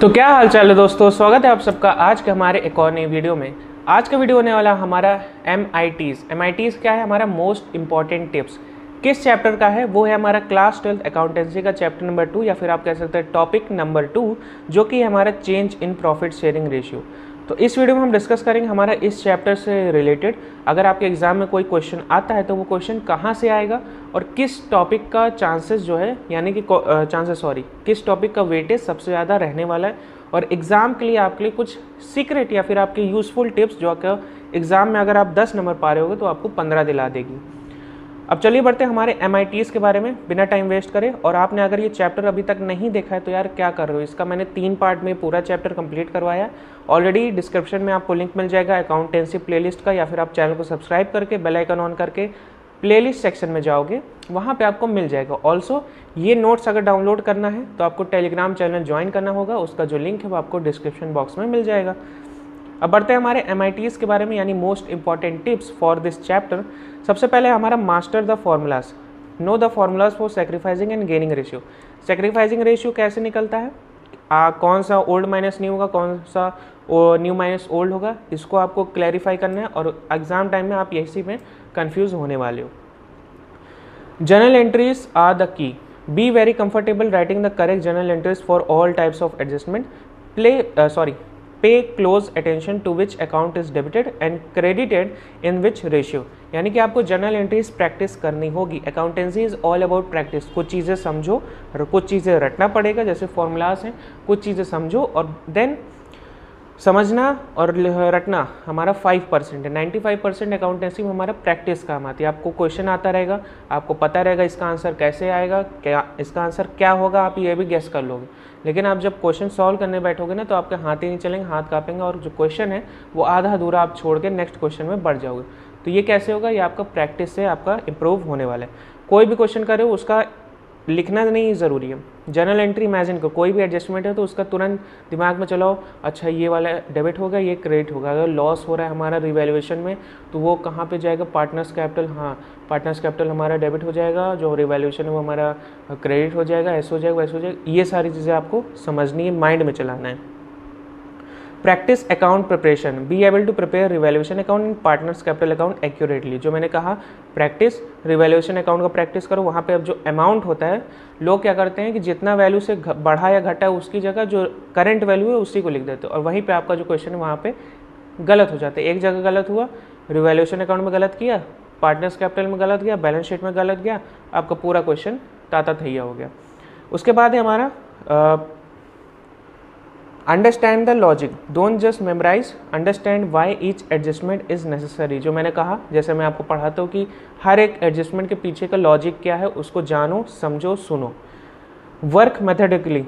तो क्या हाल चाल है दोस्तों, स्वागत है आप सबका आज के हमारे एक और नई वीडियो में। आज का वीडियो होने वाला हमारा MITs क्या है, हमारा मोस्ट इंपॉर्टेंट टिप्स। किस चैप्टर का है? वो है हमारा क्लास 12 अकाउंटेंसी का चैप्टर नंबर 2 या फिर आप कह सकते हैं टॉपिक नंबर 2, जो कि हमारा change in profit sharing ratio. तो इस वीडियो में हम डिस्कस करेंगे हमारा इस चैप्टर से रिलेटेड। अगर आपके एग्जाम में कोई क्वेश्चन आता है तो वो क्वेश्चन कहाँ से आएगा और किस टॉपिक का चांसेस जो है, यानी कि किस टॉपिक का वेटेज सबसे ज़्यादा रहने वाला है, और एग्ज़ाम के लिए आपके लिए कुछ सीक्रेट या फिर आपके यूज़फुल टिप्स जो आपका एग्ज़ाम में अगर आप 10 नंबर पा रहे होगे तो आपको 15 दिला देगी। अब चलिए बढ़ते हैं हमारे MITs के बारे में बिना टाइम वेस्ट करें। और आपने अगर ये चैप्टर अभी तक नहीं देखा है तो यार क्या कर रहे हो, इसका मैंने 3 पार्ट में पूरा चैप्टर कंप्लीट करवाया है ऑलरेडी। डिस्क्रिप्शन में आपको लिंक मिल जाएगा अकाउंटेंसी प्लेलिस्ट का, या फिर आप चैनल को सब्सक्राइब करके बेल आइकन ऑन करके प्लेलिस्ट सेक्शन में जाओगे, वहाँ पे आपको मिल जाएगा। ऑल्सो ये नोट्स अगर डाउनलोड करना है तो आपको टेलीग्राम चैनल ज्वाइन करना होगा, उसका जो लिंक है वो आपको डिस्क्रिप्शन बॉक्स में मिल जाएगा। अब बढ़ते हैं हमारे MITs के बारे में, यानी most important tips for this chapter. सबसे पहले हमारा master the formulas, know the formulas for sacrificing and gaining ratio. Sacrificing ratio कैसे निकलता है, कौन सा ओल्ड माइनस न्यू होगा, कौन सा न्यू माइनस ओल्ड होगा, इसको आपको क्लैरिफाई करना है और एग्जाम टाइम में आप इसी में कंफ्यूज होने वाले हो। Journal entries are the key, be very comfortable writing the correct journal entries for all types of adjustment, pay close attention to which account is debited and credited in which ratio. यानी कि आपको journal entries practice करनी होगी। Accountancy is all about practice. कुछ चीज़ें समझो और कुछ चीज़ें रटना पड़ेगा, जैसे फॉर्मूलाज हैं, कुछ चीज़ें समझो और देन समझना और रटना हमारा 5% है। 95% अकाउंटेंसी में हमारा प्रैक्टिस काम आती है। आपको क्वेश्चन आता रहेगा, आपको पता रहेगा इसका आंसर कैसे आएगा, क्या इसका आंसर क्या होगा, आप ये भी गेस कर लोगे। लेकिन आप जब क्वेश्चन सॉल्व करने बैठोगे ना तो आपके हाथ ही नहीं चलेंगे, हाथ कांपेंगे और जो क्वेश्चन है वो आधा अधूरा आप छोड़ के नेक्स्ट क्वेश्चन में बढ़ जाओगे। तो ये कैसे होगा, ये आपका प्रैक्टिस से आपका इम्प्रूव होने वाला है। कोई भी क्वेश्चन करे उसका लिखना नहीं ज़रूरी है। जर्नल एंट्री इमेजिन करो, कोई भी एडजस्टमेंट है तो उसका तुरंत दिमाग में चलाओ, अच्छा ये वाला डेबिट होगा, ये क्रेडिट होगा। अगर लॉस हो रहा है हमारा रिवैल्यूएशन में तो वो कहाँ पे जाएगा, पार्टनर्स कैपिटल। हाँ, पार्टनर्स कैपिटल हमारा डेबिट हो जाएगा, जो रिवैल्यूएशन है वो हमारा क्रेडिट हो जाएगा, ऐसे हो जाएगा, वैसे हो जाएगा। ये सारी चीज़ें आपको समझनी है, माइंड में चलाना है। Practice account preparation, be able to prepare revaluation account and partners capital account accurately. जो मैंने कहा प्रैक्टिस रिवैल्यूएशन अकाउंट का प्रैक्टिस करो। वहाँ पे अब जो अमाउंट होता है, लोग क्या करते हैं कि जितना वैल्यू से बढ़ा या घटा है उसकी जगह जो करंट वैल्यू है उसी को लिख देते हो, और वहीं पर आपका जो क्वेश्चन है वहाँ पर गलत हो जाता है। एक जगह गलत हुआ, रिवैल्यूएशन अकाउंट में गलत किया, पार्टनर्स कैपिटल में गलत गया, बैलेंस शीट में गलत गया, आपका पूरा क्वेश्चन ताता थैया हो गया। उसके बाद है हमारा understand the logic, don't just memorise, understand why each adjustment is necessary. जो मैंने कहा, जैसे मैं आपको पढ़ाता हूँ कि हर एक एडजस्टमेंट के पीछे का लॉजिक क्या है उसको जानो, समझो, सुनो। Work methodically,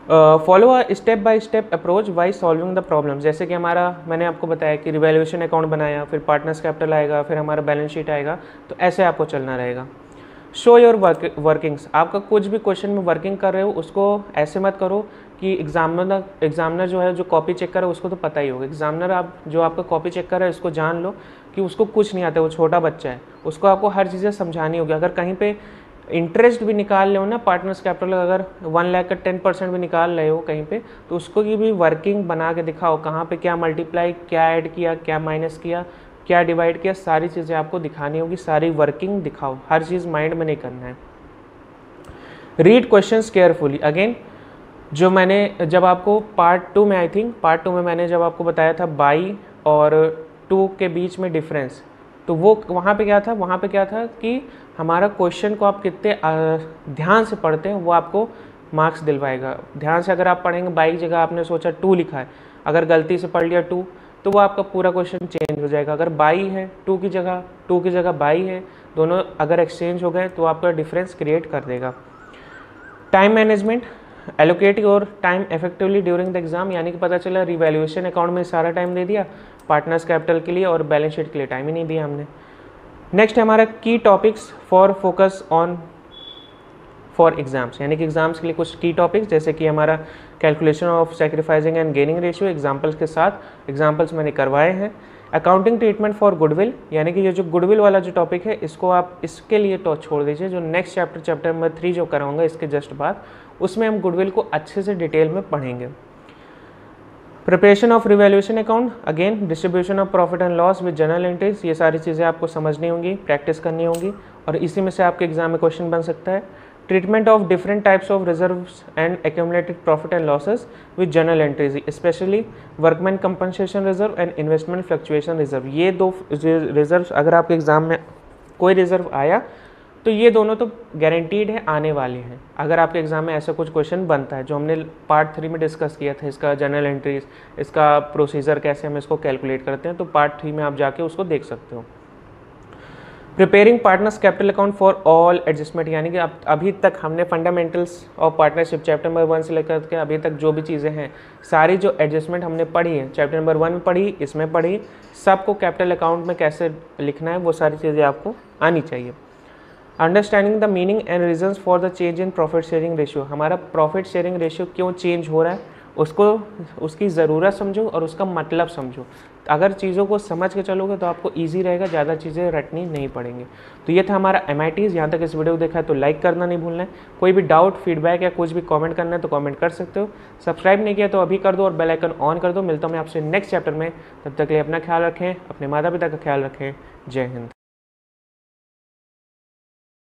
follow a step by step approach by solving the problem. जैसे कि मैंने आपको बताया कि रिवैल्यूएशन अकाउंट बनाया, फिर पार्टनर्स कैपिटल आएगा, फिर हमारा बैलेंस शीट आएगा, तो ऐसे आपको चलना रहेगा। शो योर वर्किंग्स, आपका कुछ भी क्वेश्चन में वर्किंग कर रहे हो उसको ऐसे मत करो कि एग्जामिनर जो है, जो कॉपी चेक कर रहा है उसको तो पता ही होगा। एग्जामिनर जो आपका कॉपी चेक कर रहा है उसको जान लो कि उसको कुछ नहीं आता, वो छोटा बच्चा है, उसको आपको हर चीज़ें समझानी होगी। अगर कहीं पे इंटरेस्ट भी निकाल ले हो ना, पार्टनर्स कैपिटल अगर 1 लाख का 10% भी निकाल रहे हो कहीं पे, तो उसको की भी वर्किंग बना के दिखाओ, कहाँ पे क्या मल्टीप्लाई, क्या ऐड किया, क्या माइनस किया, क्या डिवाइड किया, सारी चीज़ें आपको दिखानी होगी, सारी वर्किंग दिखाओ, हर चीज़ माइंड में नहीं करना है। रीड क्वेश्चंस केयरफुली, अगेन जो मैंने जब आपको पार्ट 2 में, आई थिंक पार्ट 2 में मैंने जब आपको बताया था बाई और 2 के बीच में डिफरेंस, तो वो वहाँ पे क्या था कि हमारा क्वेश्चन को आप कितने ध्यान से पढ़ते हैं वो आपको मार्क्स दिलवाएगा। ध्यान से अगर आप पढ़ेंगे, बाई की जगह आपने सोचा 2 लिखा है, अगर गलती से पढ़ लिया 2 तो वो आपका पूरा क्वेश्चन चेंज हो जाएगा। अगर बाई है 2 की जगह बाई है, दोनों अगर एक्सचेंज हो गए तो आपका डिफरेंस क्रिएट कर देगा। Time management, allocate your time effectively during the exam, यानी कि पता चला रिवैल्यूएशन अकाउंट में सारा टाइम दे दिया, पार्टनर्स कैपिटल के लिए और बैलेंस शीट के लिए टाइम ही नहीं दिया हमने। नेक्स्ट है हमारा की topics for focus on for exams, यानी कि एग्जाम्स के लिए कुछ की टॉपिक्स, जैसे कि हमारा calculation of sacrificing and gaining ratio examples के साथ, एग्जाम्पल्स मैंने करवाए हैं। अकाउंटिंग ट्रीटमेंट फॉर गुडविल, यानी कि ये जो गुडविल वाला जो टॉपिक है इसको आप इसके लिए तो छोड़ दीजिए, जो नेक्स्ट चैप्टर नंबर 3 जो कराऊंगा इसके जस्ट बाद उसमें हम गुडविल को अच्छे से डिटेल में पढ़ेंगे। Preparation of revaluation account, again distribution of profit and loss with journal entries, ये सारी चीज़ें आपको समझनी होंगी, प्रैक्टिस करनी होंगी और इसी में से आपके एग्जाम में क्वेश्चन बन सकता है। Treatment of different types of reserves and accumulated profit and losses with journal entries, specially workman compensation reserve and investment fluctuation reserve. ये दो रिजर्व अगर आपके एग्जाम में कोई रिजर्व आया तो ये दोनों तो गारंटीड है, आने वाले हैं। अगर आपके एग्जाम में ऐसा कुछ क्वेश्चन बनता है जो हमने पार्ट 3 में डिस्कस किया था, इसका जर्नल एंट्रीज, इसका प्रोसीजर कैसे हम इसको कैलकुलेट करते हैं, तो पार्ट 3 में आप जाके उसको देख सकते हो। Preparing partners capital account for all adjustment, यानी कि अभी तक हमने fundamentals of partnership chapter number 1 से लेकर के अभी तक जो भी चीज़ें हैं, सारी जो एडजस्टमेंट हमने पढ़ी है, चैप्टर नंबर 1 में पढ़ी, इसमें पढ़ी, सबको कैपिटल अकाउंट में कैसे लिखना है वो सारी चीज़ें आपको आनी चाहिए। Understanding the meaning and reasons for the change in profit sharing ratio, हमारा प्रॉफिट शेयरिंग रेशियो क्यों चेंज हो रहा है उसको, उसकी ज़रूरत समझो और उसका मतलब समझो। अगर चीज़ों को समझ के चलोगे तो आपको इजी रहेगा, ज़्यादा चीज़ें रटनी नहीं पड़ेंगी। तो ये था हमारा MITs। यहाँ तक इस वीडियो को देखा है तो लाइक करना नहीं भूलना है। कोई भी डाउट, फीडबैक या कुछ भी कमेंट करना है तो कमेंट कर सकते हो। सब्सक्राइब नहीं किया तो अभी कर दो और बेल आइकन ऑन कर दो। मिलता हूँ मैं आपसे नेक्स्ट चैप्टर में, तब तक के लिए अपना ख्याल रखें, अपने माता पिता का ख्याल रखें। जय हिंद।